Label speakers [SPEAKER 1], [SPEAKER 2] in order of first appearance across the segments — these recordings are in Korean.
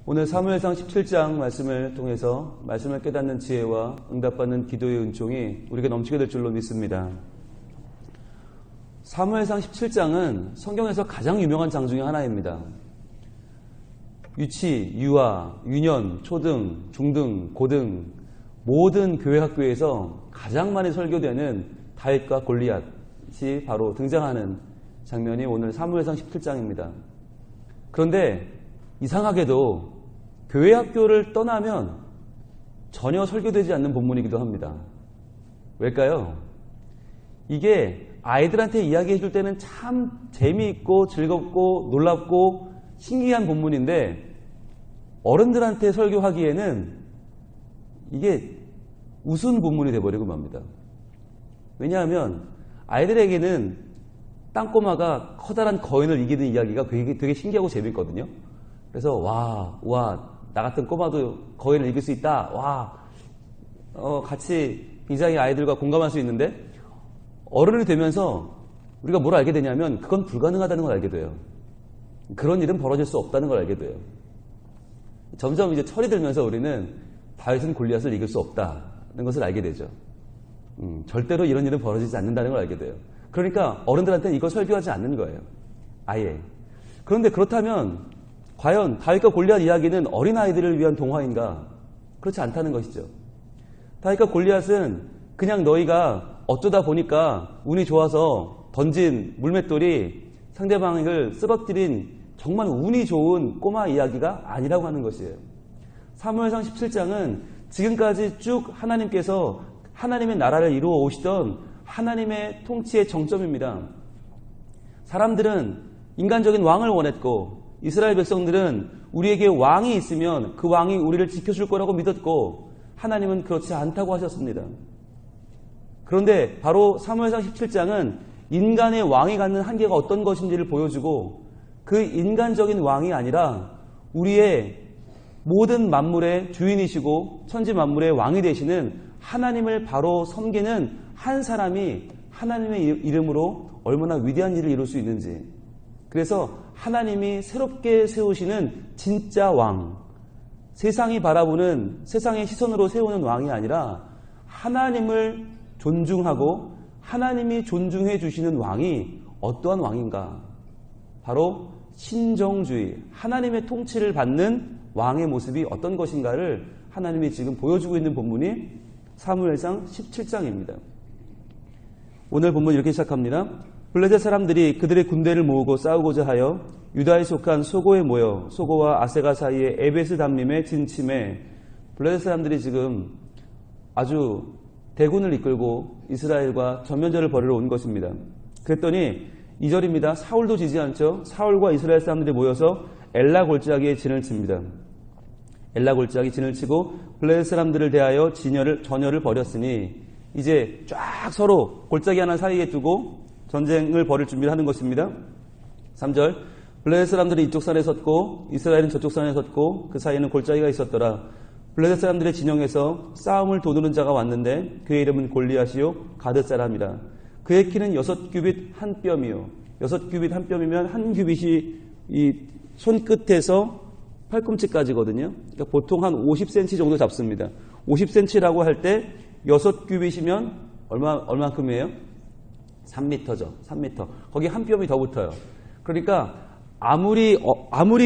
[SPEAKER 1] 오늘 사무엘상 17장 말씀을 통해서 말씀을 깨닫는 지혜와 응답받는 기도의 은총이 우리가 넘치게 될 줄로 믿습니다. 사무엘상 17장은 성경에서 가장 유명한 장 중에 하나입니다. 유치, 유아, 유년, 초등, 중등, 고등 모든 교회 학교에서 가장 많이 설교되는 다윗과 골리앗이 바로 등장하는 장면이 오늘 사무엘상 17장입니다. 그런데 이상하게도 교회 학교를 떠나면 전혀 설교되지 않는 본문이기도 합니다. 왜일까요? 이게 아이들한테 이야기해 줄 때는 참 재미있고 즐겁고 놀랍고 신기한 본문인데 어른들한테 설교하기에는 이게 우스운 본문이 돼버리고 맙니다. 왜냐하면 아이들에게는 땅꼬마가 커다란 거인을 이기는 이야기가 되게 신기하고 재밌거든요. 그래서 나 같은 꼬마도 거인을 이길 수 있다. 같이 굉장히 아이들과 공감할 수 있는데 어른이 되면서 우리가 뭘 알게 되냐면 그건 불가능하다는 걸 알게 돼요. 그런 일은 벌어질 수 없다는 걸 알게 돼요. 점점 이제 철이 들면서 우리는 다윗은 골리앗을 이길 수 없다는 것을 알게 되죠. 절대로 이런 일은 벌어지지 않는다는 걸 알게 돼요. 그러니까 어른들한테는 이걸 설교하지 않는 거예요. 아예. 그런데 그렇다면 과연 다윗과 골리앗 이야기는 어린아이들을 위한 동화인가? 그렇지 않다는 것이죠. 다윗과 골리앗은 그냥 너희가 어쩌다 보니까 운이 좋아서 던진 물맷돌이 상대방을 쓰러뜨린 정말 운이 좋은 꼬마 이야기가 아니라고 하는 것이에요. 사무엘상 17장은 지금까지 쭉 하나님께서 하나님의 나라를 이루어 오시던 하나님의 통치의 정점입니다. 사람들은 인간적인 왕을 원했고 이스라엘 백성들은 우리에게 왕이 있으면 그 왕이 우리를 지켜줄 거라고 믿었고 하나님은 그렇지 않다고 하셨습니다. 그런데 바로 사무엘상 17장은 인간의 왕이 갖는 한계가 어떤 것인지를 보여주고 그 인간적인 왕이 아니라 우리의 모든 만물의 주인이시고 천지 만물의 왕이 되시는 하나님을 바로 섬기는 한 사람이 하나님의 이름으로 얼마나 위대한 일을 이룰 수 있는지, 그래서 하나님이 새롭게 세우시는 진짜 왕, 세상이 바라보는 세상의 시선으로 세우는 왕이 아니라 하나님을 존중하고 하나님이 존중해 주시는 왕이 어떠한 왕인가? 바로 신정주의, 하나님의 통치를 받는 왕의 모습이 어떤 것인가를 하나님이 지금 보여주고 있는 본문이 사무엘상 17장입니다. 오늘 본문 이렇게 시작합니다. 블레셋 사람들이 그들의 군대를 모으고 싸우고자 하여 유다에 속한 소고에 모여 소고와 아세가 사이의 에베스 담림에 진침해, 블레셋 사람들이 지금 아주 대군을 이끌고 이스라엘과 전면전을 벌이러 온 것입니다. 그랬더니 2절입니다. 사울도 지지 않죠. 사울과 이스라엘 사람들이 모여서 엘라 골짜기에 진을 칩니다. 엘라 골짜기 진을 치고 블레셋 사람들을 대하여 전열을 벌였으니 이제 쫙 서로 골짜기 하나 사이에 두고 전쟁을 벌일 준비를 하는 것입니다. 3절, 블레셋 사람들이 이쪽 산에 섰고 이스라엘은 저쪽 산에 섰고 그 사이에는 골짜기가 있었더라. 블레셋 사람들의 진영에서 싸움을 도두는 자가 왔는데 그의 이름은 골리앗이요 가드 사람이라. 그의 키는 6규빗 한 뼘이요. 6규빗 한 뼘이면 한 규빗이 이 손끝에서 팔꿈치까지거든요. 그러니까 보통 한 50cm 정도 잡습니다. 50cm라고 할 때 6규빗이면 얼마큼이에요? 3m죠. 3m. 거기 한 뼘이 더 붙어요. 그러니까 아무리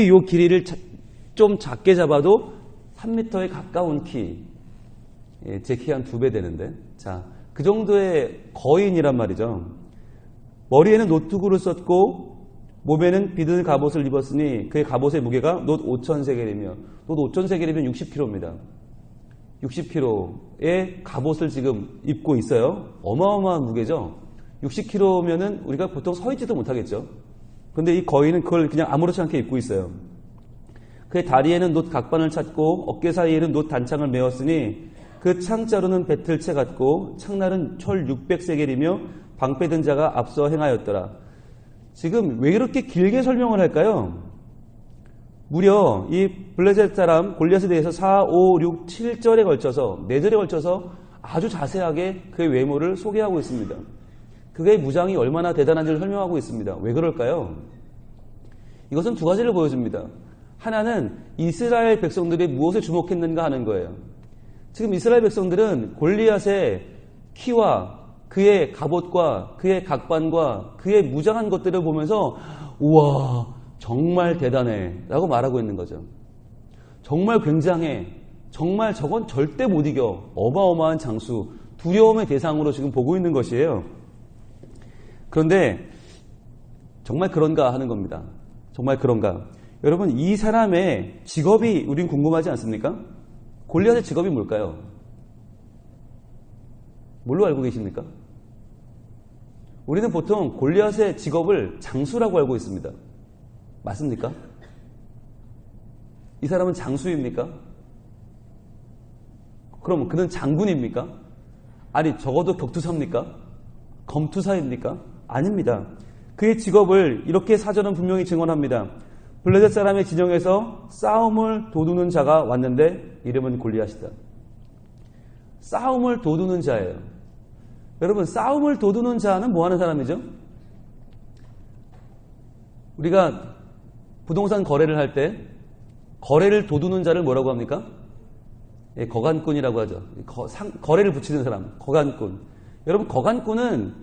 [SPEAKER 1] 요 길이를 좀 작게 잡아도 3m에 가까운 키. 제 키 한 2배 되는데. 자, 그 정도의 거인이란 말이죠. 머리에는 노트구를 썼고 몸에는 비든 갑옷을 입었으니 그의 갑옷의 무게가 놋 5,000세겔이며 놋 5,000세겔이면 60kg입니다. 60kg의 갑옷을 지금 입고 있어요. 어마어마한 무게죠. 60kg면은 우리가 보통 서 있지도 못하겠죠. 그런데 이 거인은 그걸 그냥 아무렇지 않게 입고 있어요. 그의 다리에는 놋 각반을 찼고 어깨 사이에는 놋 단창을 메었으니 그 창자루는 배틀채 같고 창날은 철 600세겔이며 방패든 자가 앞서 행하였더라. 지금 왜 이렇게 길게 설명을 할까요? 무려 이 블레셋 사람 골리앗에 대해서 4, 5, 6, 7절에 걸쳐서 4절에 걸쳐서 아주 자세하게 그의 외모를 소개하고 있습니다. 그의 무장이 얼마나 대단한지를 설명하고 있습니다. 왜 그럴까요? 이것은 두 가지를 보여줍니다. 하나는 이스라엘 백성들이 무엇에 주목했는가 하는 거예요. 지금 이스라엘 백성들은 골리앗의 키와 그의 갑옷과 그의 각반과 그의 무장한 것들을 보면서 우와 정말 대단해 라고 말하고 있는 거죠. 정말 굉장해. 정말 저건 절대 못 이겨. 어마어마한 장수, 두려움의 대상으로 지금 보고 있는 것이에요. 그런데 정말 그런가 하는 겁니다. 정말 그런가? 여러분 이 사람의 직업이 우린 궁금하지 않습니까? 골리앗의 직업이 뭘까요? 뭘로 알고 계십니까? 우리는 보통 골리앗의 직업을 장수라고 알고 있습니다. 맞습니까? 이 사람은 장수입니까? 그럼 그는 장군입니까? 아니 적어도 격투사입니까? 검투사입니까? 아닙니다. 그의 직업을 이렇게 사전은 분명히 증언합니다. 블레셋 사람의 진영에서 싸움을 도두는 자가 왔는데 이름은 골리앗이다. 싸움을 도두는 자예요. 여러분 싸움을 도두는 자는 뭐 하는 사람이죠? 우리가 부동산 거래를 할 때 거래를 도두는 자를 뭐라고 합니까? 예, 거간꾼이라고 하죠. 거래를 붙이는 사람, 거간꾼. 여러분 거간꾼은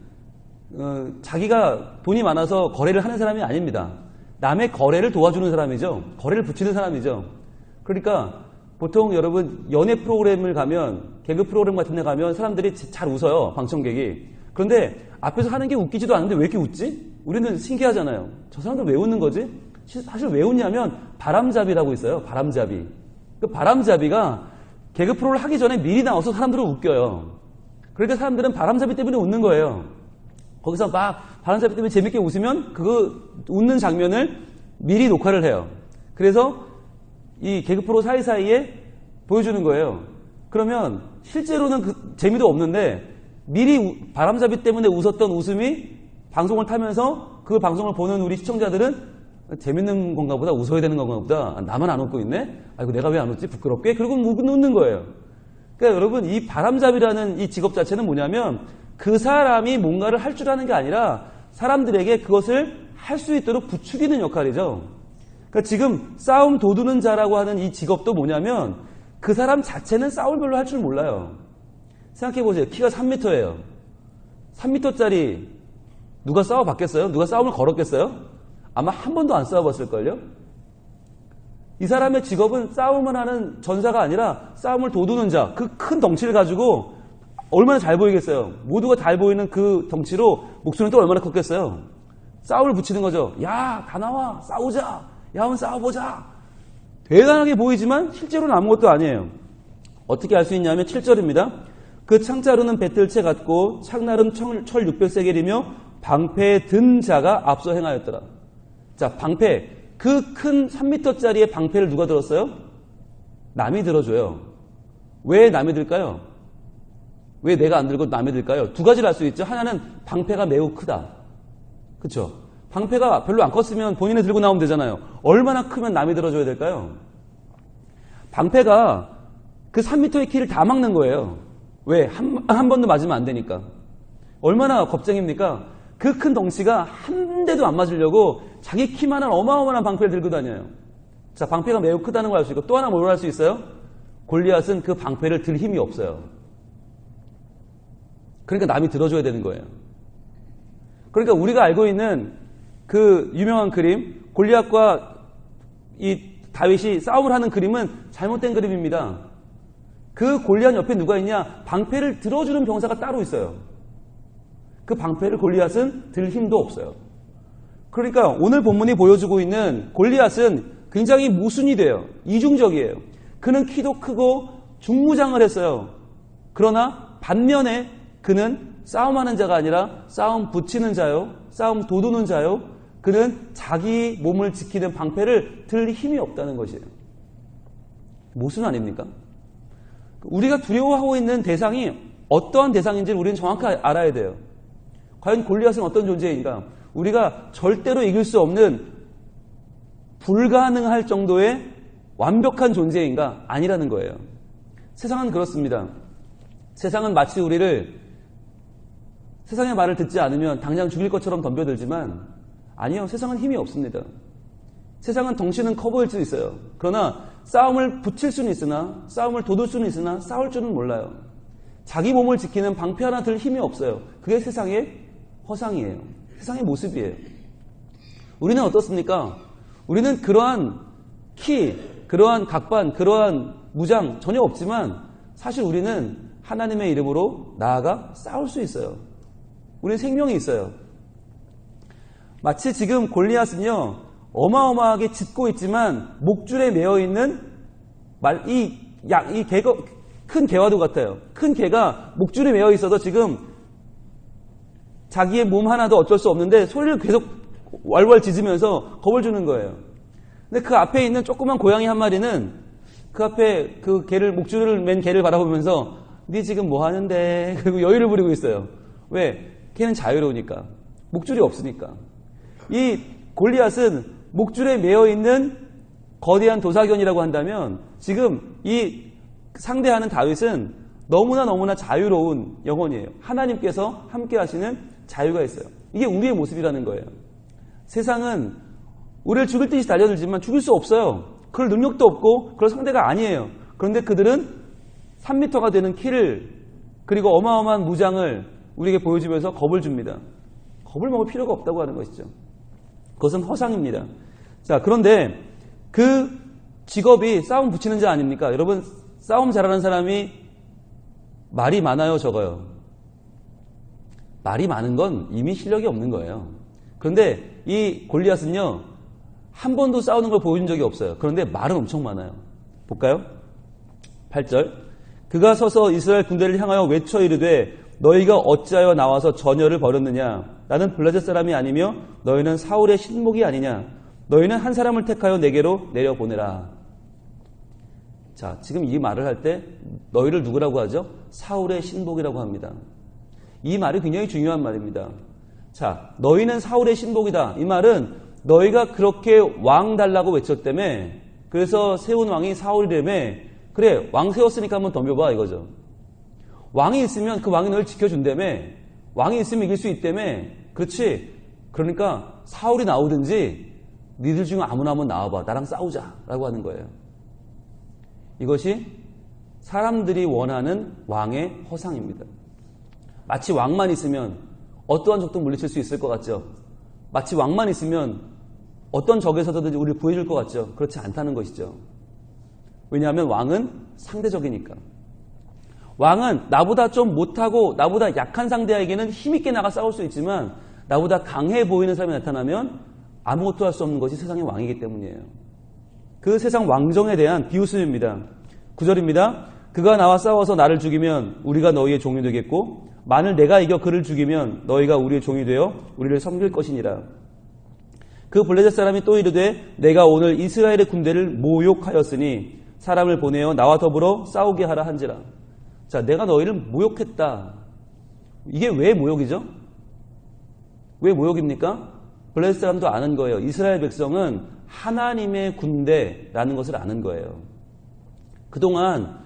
[SPEAKER 1] 자기가 돈이 많아서 거래를 하는 사람이 아닙니다. 남의 거래를 도와주는 사람이죠. 거래를 붙이는 사람이죠. 그러니까 보통 여러분 연애 프로그램을 가면 개그 프로그램 같은 데 가면 사람들이 잘 웃어요. 방청객이. 그런데 앞에서 하는 게 웃기지도 않은데 왜 이렇게 웃지? 우리는 신기하잖아요. 저 사람들 왜 웃는 거지? 사실 왜 웃냐면 바람잡이라고 있어요. 바람잡이. 그 바람잡이가 개그 프로를 하기 전에 미리 나와서 사람들을 웃겨요. 그러니까 사람들은 바람잡이 때문에 웃는 거예요. 거기서 막 바람잡이 때문에 재밌게 웃으면 그거 웃는 장면을 미리 녹화를 해요. 그래서 이 개그 프로 사이사이에 보여주는 거예요. 그러면 실제로는 그 재미도 없는데 미리 바람잡이 때문에 웃었던 웃음이 방송을 타면서 그 방송을 보는 우리 시청자들은 재밌는 건가 보다, 웃어야 되는 건가 보다, 나만 안 웃고 있네? 아이고 내가 왜 안 웃지? 부끄럽게? 그리고 웃는 거예요. 그러니까 여러분 이 바람잡이라는 이 직업 자체는 뭐냐면 그 사람이 뭔가를 할 줄 아는 게 아니라 사람들에게 그것을 할 수 있도록 부추기는 역할이죠. 그러니까 지금 싸움 도두는 자라고 하는 이 직업도 뭐냐면 그 사람 자체는 싸움을 별로 할 줄 몰라요. 생각해보세요. 키가 3m예요. 3m짜리 누가 싸워봤겠어요? 누가 싸움을 걸었겠어요? 아마 한 번도 안 싸워봤을걸요? 이 사람의 직업은 싸움을 하는 전사가 아니라 싸움을 도두는 자, 그 큰 덩치를 가지고 얼마나 잘 보이겠어요? 모두가 잘 보이는 그 덩치로 목소리는 또 얼마나 컸겠어요? 싸움을 붙이는 거죠. 야, 다 나와! 싸우자! 야, 한번 싸워보자! 대단하게 보이지만 실제로는 아무것도 아니에요. 어떻게 알 수 있냐면 7절입니다. 그 창자루는 배틀채 같고 창날은 철 600세겔이며 방패에 든 자가 앞서 행하였더라. 자, 방패. 그 큰 3m짜리의 방패를 누가 들었어요? 남이 들어줘요. 왜 남이 들까요? 왜 내가 안 들고 남이 들까요? 두 가지를 알 수 있죠. 하나는 방패가 매우 크다. 그렇죠? 방패가 별로 안 컸으면 본인이 들고 나오면 되잖아요. 얼마나 크면 남이 들어줘야 될까요? 방패가 그 3m의 키를 다 막는 거예요. 왜? 한 번도 맞으면 안 되니까. 얼마나 겁쟁입니까? 그 큰 덩치가 한 대도 안 맞으려고 자기 키만한 어마어마한 방패를 들고 다녀요. 자, 방패가 매우 크다는 걸 알 수 있고 또 하나 뭘 알 수 있어요? 골리앗은 그 방패를 들 힘이 없어요. 그러니까 남이 들어줘야 되는 거예요. 그러니까 우리가 알고 있는 그 유명한 그림, 골리앗과 이 다윗이 싸움을 하는 그림은 잘못된 그림입니다. 그 골리앗 옆에 누가 있냐? 방패를 들어주는 병사가 따로 있어요. 그 방패를 골리앗은 들 힘도 없어요. 그러니까 오늘 본문이 보여주고 있는 골리앗은 굉장히 모순이 돼요. 이중적이에요. 그는 키도 크고 중무장을 했어요. 그러나 반면에 그는 싸움하는 자가 아니라 싸움 붙이는 자요. 싸움 도두는 자요. 그는 자기 몸을 지키는 방패를 들 힘이 없다는 것이에요. 모순 아닙니까? 우리가 두려워하고 있는 대상이 어떠한 대상인지를 우리는 정확히 알아야 돼요. 과연 골리앗은 어떤 존재인가? 우리가 절대로 이길 수 없는 불가능할 정도의 완벽한 존재인가? 아니라는 거예요. 세상은 그렇습니다. 세상은 마치 우리를 세상의 말을 듣지 않으면 당장 죽일 것처럼 덤벼들지만 아니요. 세상은 힘이 없습니다. 세상은 덩치는 커 보일 수 있어요. 그러나 싸움을 붙일 수는 있으나, 싸움을 돋울 수는 있으나 싸울 줄은 몰라요. 자기 몸을 지키는 방패 하나 들 힘이 없어요. 그게 세상의 허상이에요. 세상의 모습이에요. 우리는 어떻습니까? 우리는 그러한 키, 그러한 각반, 그러한 무장 전혀 없지만 사실 우리는 하나님의 이름으로 나아가 싸울 수 있어요. 우리는 생명이 있어요. 마치 지금 골리앗은요, 어마어마하게 짖고 있지만 목줄에 매어 있는 큰 개와도 같아요. 큰 개가 목줄에 매어 있어도 지금 자기의 몸 하나도 어쩔 수 없는데 소리를 계속 왈왈 짖으면서 겁을 주는 거예요. 근데 그 앞에 있는 조그만 고양이 한 마리는 그 앞에 그 개를, 목줄을 맨 개를 바라보면서 네 지금 뭐 하는데? 그리고 여유를 부리고 있어요. 왜? 걔는 자유로우니까. 목줄이 없으니까. 이 골리앗은 목줄에 매어 있는 거대한 도사견이라고 한다면 지금 이 상대하는 다윗은 너무나 자유로운 영혼이에요. 하나님께서 함께 하시는 자유가 있어요. 이게 우리의 모습이라는 거예요. 세상은 우리를 죽일 듯이 달려들지만 죽일 수 없어요. 그럴 능력도 없고 그럴 상대가 아니에요. 그런데 그들은 3m가 되는 키를 그리고 어마어마한 무장을 우리에게 보여주면서 겁을 줍니다. 겁을 먹을 필요가 없다고 하는 것이죠. 그것은 허상입니다. 자, 그런데 그 직업이 싸움 붙이는 자 아닙니까? 여러분, 싸움 잘하는 사람이 말이 많아요, 적어요? 말이 많은 건 이미 실력이 없는 거예요. 그런데 이 골리앗은요, 한 번도 싸우는 걸 보여준 적이 없어요. 그런데 말은 엄청 많아요. 볼까요? 8절. 그가 서서 이스라엘 군대를 향하여 외쳐 이르되 너희가 어찌하여 나와서 전열을 벌였느냐? 나는 블레셋 사람이 아니며 너희는 사울의 신복이 아니냐? 너희는 한 사람을 택하여 내게로 내려보내라. 자, 지금 이 말을 할 때 너희를 누구라고 하죠? 사울의 신복이라고 합니다. 이 말이 굉장히 중요한 말입니다. 자, 너희는 사울의 신복이다. 이 말은 너희가 그렇게 왕 달라고 외쳤다며, 그래서 세운 왕이 사울이라며, 그래, 왕 세웠으니까 한번 덤벼봐 이거죠. 왕이 있으면 그 왕이 너를 지켜준다며, 왕이 있으면 이길 수 있다며, 그렇지. 그러니까 사울이 나오든지 니들 중에 아무나 한번 나와봐. 나랑 싸우자 라고 하는 거예요. 이것이 사람들이 원하는 왕의 허상입니다. 마치 왕만 있으면 어떠한 적도 물리칠 수 있을 것 같죠. 마치 왕만 있으면 어떤 적에서든지 우리를 구해줄 것 같죠. 그렇지 않다는 것이죠. 왜냐하면 왕은 상대적이니까. 왕은 나보다 좀 못하고 나보다 약한 상대에게는 힘있게 나가 싸울 수 있지만 나보다 강해 보이는 사람이 나타나면 아무것도 할 수 없는 것이 세상의 왕이기 때문이에요. 그 세상 왕정에 대한 비웃음입니다. 9절입니다. 그가 나와 싸워서 나를 죽이면 우리가 너희의 종이 되겠고 만일 내가 이겨 그를 죽이면 너희가 우리의 종이 되어 우리를 섬길 것이니라. 그 블레셋 사람이 또 이르되 내가 오늘 이스라엘의 군대를 모욕하였으니 사람을 보내어 나와 더불어 싸우게 하라 한지라. 자, 내가 너희를 모욕했다. 이게 왜 모욕이죠? 왜 모욕입니까? 블레셋 사람도 아는 거예요. 이스라엘 백성은 하나님의 군대라는 것을 아는 거예요. 그동안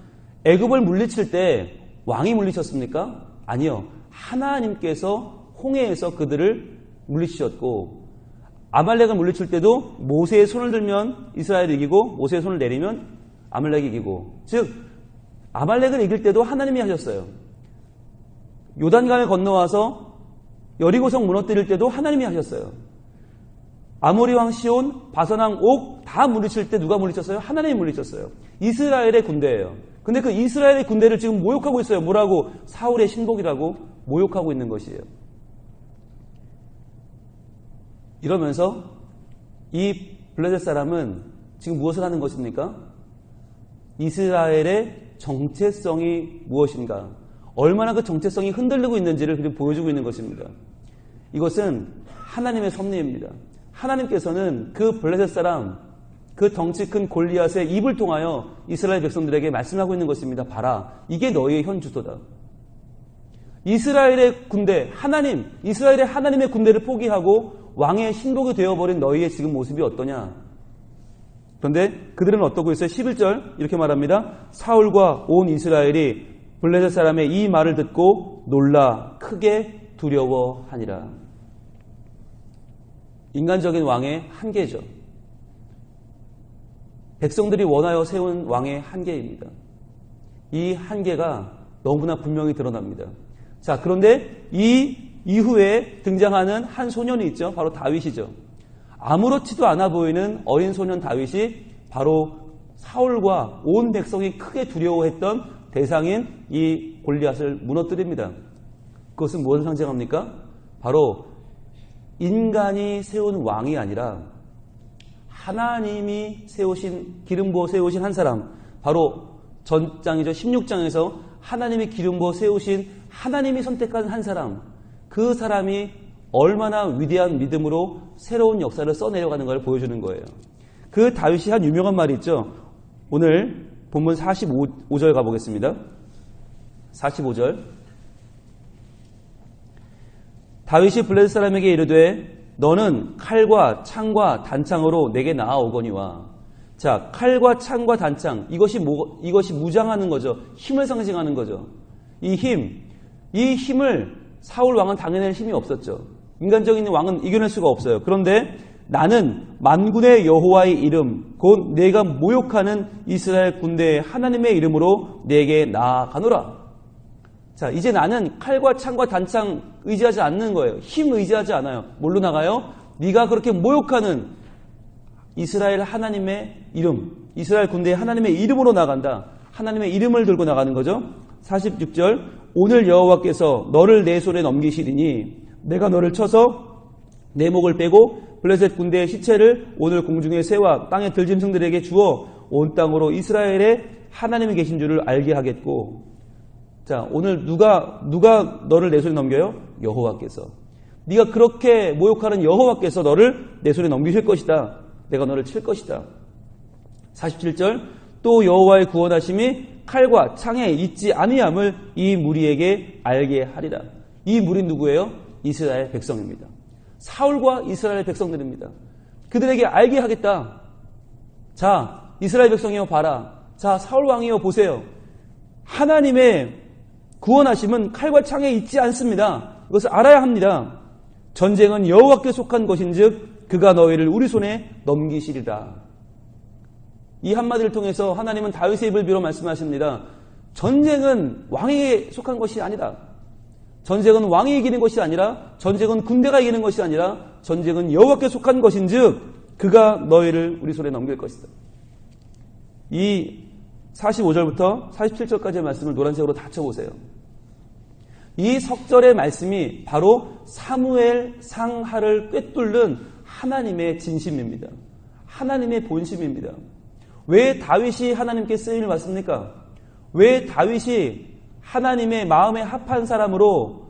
[SPEAKER 1] 애굽을 물리칠 때 왕이 물리쳤습니까? 아니요. 하나님께서 홍해에서 그들을 물리치셨고 아말렉을 물리칠 때도 모세의 손을 들면 이스라엘이 이기고 모세의 손을 내리면 아말렉이 이기고, 즉 아말렉을 이길 때도 하나님이 하셨어요. 요단강을 건너와서 여리고성 무너뜨릴 때도 하나님이 하셨어요. 아모리 왕 시온, 바산 왕 옥 다 물리칠 때 누가 물리쳤어요? 하나님이 물리쳤어요. 이스라엘의 군대예요. 근데 그 이스라엘의 군대를 지금 모욕하고 있어요. 뭐라고? 사울의 신복이라고 모욕하고 있는 것이에요. 이러면서 이 블레셋 사람은 지금 무엇을 하는 것입니까? 이스라엘의 정체성이 무엇인가? 얼마나 그 정체성이 흔들리고 있는지를 보여주고 있는 것입니다. 이것은 하나님의 섭리입니다. 하나님께서는 그 블레셋 사람, 그 덩치 큰 골리앗의 입을 통하여 이스라엘 백성들에게 말씀하고 있는 것입니다. 봐라, 이게 너희의 현 주소다. 이스라엘의 군대, 이스라엘의 하나님의 군대를 포기하고 왕의 신복이 되어버린 너희의 지금 모습이 어떠냐? 그런데 그들은 어떠고 있어요? 11절 이렇게 말합니다. 사울과 온 이스라엘이 블레셋 사람의 이 말을 듣고 놀라 크게 두려워하니라. 인간적인 왕의 한계죠. 백성들이 원하여 세운 왕의 한계입니다. 이 한계가 너무나 분명히 드러납니다. 자, 그런데 이 이후에 등장하는 한 소년이 있죠. 바로 다윗이죠. 아무렇지도 않아 보이는 어린 소년 다윗이 바로 사울과 온 백성이 크게 두려워했던 대상인 이 골리앗을 무너뜨립니다. 그것은 무엇을 상징합니까? 바로 인간이 세운 왕이 아니라 하나님이 세우신, 기름 부어 세우신 한 사람, 바로 전장이죠. 16장에서 하나님이 기름 부어 세우신, 하나님이 선택한 한 사람, 그 사람이 얼마나 위대한 믿음으로 새로운 역사를 써내려가는 걸 보여주는 거예요. 그 다윗이 한 유명한 말이 있죠. 오늘 본문 45절 가보겠습니다. 45절. 다윗이 블레셋 사람에게 이르되 너는 칼과 창과 단창으로 내게 나아오거니와. 자, 칼과 창과 단창, 이것이 무장하는 거죠. 힘을 상징하는 거죠. 이 힘을 사울 왕은 당해낼 힘이 없었죠. 인간적인 왕은 이겨낼 수가 없어요. 그런데 나는 만군의 여호와의 이름, 곧 내가 모욕하는 이스라엘 군대의 하나님의 이름으로 내게 나아가노라. 자, 이제 나는 칼과 창과 단창 의지하지 않는 거예요. 힘 의지하지 않아요. 뭘로 나가요? 네가 그렇게 모욕하는 이스라엘 하나님의 이름, 이스라엘 군대의 하나님의 이름으로 나간다. 하나님의 이름을 들고 나가는 거죠. 46절. 오늘 여호와께서 너를 내 손에 넘기시리니 내가 너를 쳐서 내 목을 빼고 블레셋 군대의 시체를 오늘 공중의 새와 땅의 들짐승들에게 주어 온 땅으로 이스라엘에 하나님이 계신 줄을 알게 하겠고. 자, 오늘 누가 너를 내 손에 넘겨요? 여호와께서. 네가 그렇게 모욕하는 여호와께서 너를 내 손에 넘기실 것이다. 내가 너를 칠 것이다. 47절. 또 여호와의 구원하심이 칼과 창에 있지 아니함을 이 무리에게 알게 하리라. 이 무리 누구예요? 이스라엘 백성입니다. 사울과 이스라엘 백성들입니다. 그들에게 알게 하겠다. 자, 이스라엘 백성이여 봐라. 자, 사울 왕이여 보세요. 하나님의 구원하심은 칼과 창에 있지 않습니다. 이것을 알아야 합니다. 전쟁은 여호와께 속한 것인즉 그가 너희를 우리 손에 넘기시리라. 이 한마디를 통해서 하나님은 다윗의 입을 빌어 말씀하십니다. 전쟁은 왕에게 속한 것이 아니다. 전쟁은 왕이 이기는 것이 아니라, 전쟁은 군대가 이기는 것이 아니라 전쟁은 여호와께 속한 것인즉 그가 너희를 우리 손에 넘길 것이다. 이 45절부터 47절까지의 말씀을 노란색으로 다 쳐보세요. 이 석절의 말씀이 바로 사무엘 상하를 꿰뚫는 하나님의 진심입니다. 하나님의 본심입니다. 왜 다윗이 하나님께 쓰임을 받습니까? 왜 다윗이 하나님의 마음에 합한 사람으로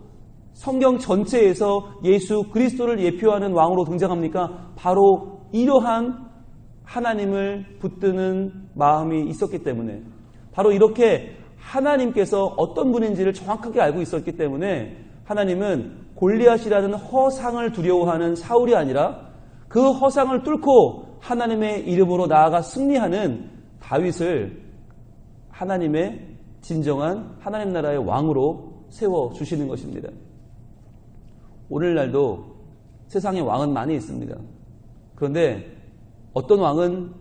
[SPEAKER 1] 성경 전체에서 예수 그리스도를 예표하는 왕으로 등장합니까? 바로 이러한 하나님을 붙드는 마음이 있었기 때문에, 바로 이렇게 하나님께서 어떤 분인지를 정확하게 알고 있었기 때문에 하나님은 골리앗이라는 허상을 두려워하는 사울이 아니라 그 허상을 뚫고 하나님의 이름으로 나아가 승리하는 다윗을 하나님의 진정한 하나님 나라의 왕으로 세워주시는 것입니다. 오늘날도 세상에 왕은 많이 있습니다. 그런데 어떤 왕은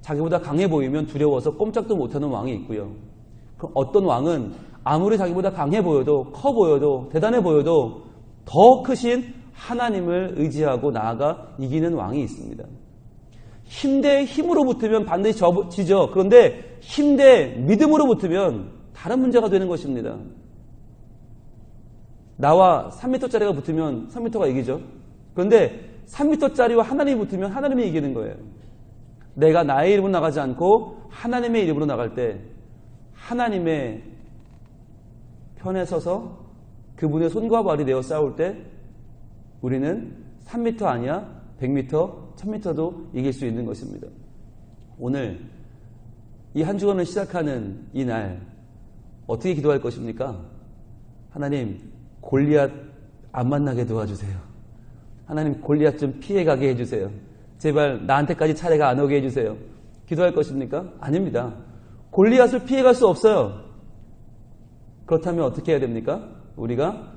[SPEAKER 1] 자기보다 강해 보이면 두려워서 꼼짝도 못하는 왕이 있고요. 그럼 어떤 왕은 아무리 자기보다 강해 보여도, 커 보여도, 대단해 보여도 더 크신 하나님을 의지하고 나아가 이기는 왕이 있습니다. 힘 대 힘으로 붙으면 반드시 지죠. 그런데 힘 대 믿음으로 붙으면 다른 문제가 되는 것입니다. 나와 3m짜리가 붙으면 3m가 이기죠. 그런데 3m짜리와 하나님이 붙으면 하나님이 이기는 거예요. 내가 나의 이름으로 나가지 않고 하나님의 이름으로 나갈 때 하나님의 편에 서서 그분의 손과 발이 되어 싸울 때 우리는 3m 아니야 100m, 1000m도 이길 수 있는 것입니다. 오늘 이 한 주간을 시작하는 이 날 어떻게 기도할 것입니까? 하나님, 골리앗 안 만나게 도와주세요. 하나님, 골리앗 좀 피해가게 해주세요. 제발 나한테까지 차례가 안 오게 해주세요. 기도할 것입니까? 아닙니다. 골리앗을 피해갈 수 없어요. 그렇다면 어떻게 해야 됩니까? 우리가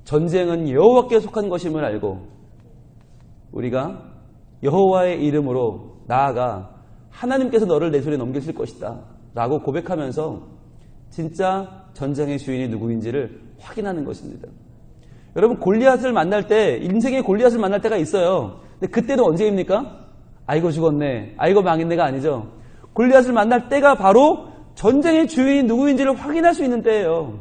[SPEAKER 1] 전쟁은 여호와께 속한 것임을 알고 우리가 여호와의 이름으로 나아가 하나님께서 너를 내 손에 넘기실 것이다 라고 고백하면서 진짜 전쟁의 주인이 누구인지를 확인하는 것입니다. 여러분, 골리앗을 만날 때, 인생의 골리앗을 만날 때가 있어요. 근데 그때는 언제입니까? 아이고 죽었네, 아이고 망했네가 아니죠. 골리앗을 만날 때가 바로 전쟁의 주인이 누구인지를 확인할 수 있는 때예요.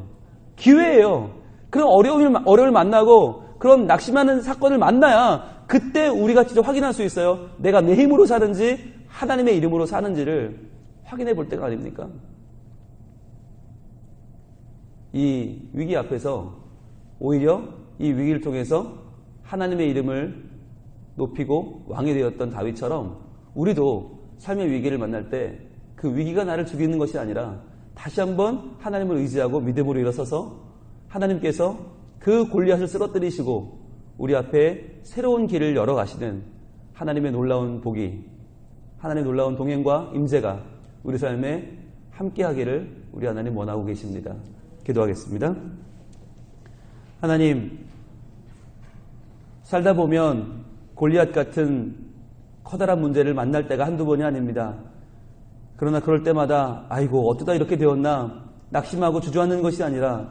[SPEAKER 1] 기회예요. 그런 어려움을 만나고 그런 낙심하는 사건을 만나야 그때 우리가 진짜 확인할 수 있어요. 내가 내 힘으로 사는지 하나님의 이름으로 사는지를 확인해 볼 때가 아닙니까? 이 위기 앞에서 오히려 이 위기를 통해서 하나님의 이름을 높이고 왕이 되었던 다윗처럼 우리도 삶의 위기를 만날 때 그 위기가 나를 죽이는 것이 아니라 다시 한번 하나님을 의지하고 믿음으로 일어서서 하나님께서 그 골리앗을 쓰러뜨리시고 우리 앞에 새로운 길을 열어가시는 하나님의 놀라운 복이, 하나님의 놀라운 동행과 임재가 우리 삶에 함께하기를 우리 하나님 원하고 계십니다. 기도하겠습니다. 하나님, 살다 보면 골리앗 같은 커다란 문제를 만날 때가 한두 번이 아닙니다. 그러나 그럴 때마다 아이고 어쩌다 이렇게 되었나 낙심하고 주저앉는 것이 아니라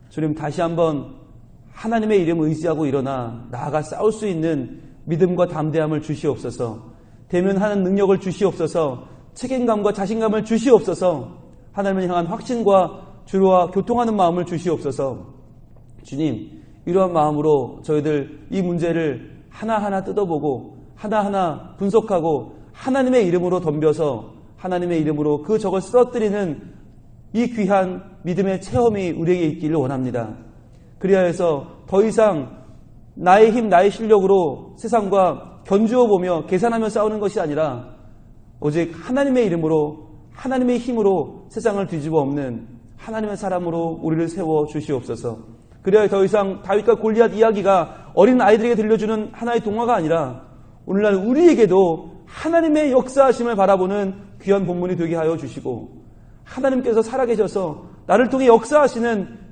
[SPEAKER 1] 주님 다시 한번 하나님의 이름을 의지하고 일어나 나아가 싸울 수 있는 믿음과 담대함을 주시옵소서. 대면하는 능력을 주시옵소서. 책임감과 자신감을 주시옵소서. 하나님을 향한 확신과 주와 교통하는 마음을 주시옵소서. 주님, 이러한 마음으로 저희들 이 문제를 하나하나 뜯어보고 하나하나 분석하고 하나님의 이름으로 덤벼서 하나님의 이름으로 그 적을 쓰러뜨리는 이 귀한 믿음의 체험이 우리에게 있기를 원합니다. 그리하여서 더 이상 나의 힘, 나의 실력으로 세상과 견주어 보며 계산하며 싸우는 것이 아니라 오직 하나님의 이름으로 하나님의 힘으로 세상을 뒤집어 엎는 하나님의 사람으로 우리를 세워 주시옵소서. 그래야 더 이상 다윗과 골리앗 이야기가 어린 아이들에게 들려주는 하나의 동화가 아니라 오늘날 우리에게도 하나님의 역사하심을 바라보는 귀한 본문이 되게 하여 주시고 하나님께서 살아계셔서 나를 통해 역사하시는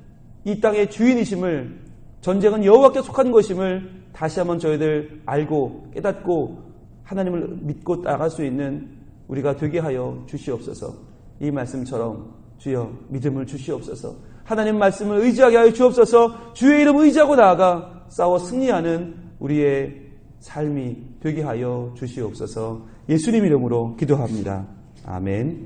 [SPEAKER 1] 이 땅의 주인이심을, 전쟁은 여호와께 속한 것임을 다시 한번 저희들 알고 깨닫고 하나님을 믿고 나갈 수 있는 우리가 되게 하여 주시옵소서. 이 말씀처럼 주여 믿음을 주시옵소서. 하나님 말씀을 의지하게 하여 주옵소서. 주의 이름 의지하고 나아가 싸워 승리하는 우리의 삶이 되게 하여 주시옵소서. 예수님 이름으로 기도합니다. 아멘.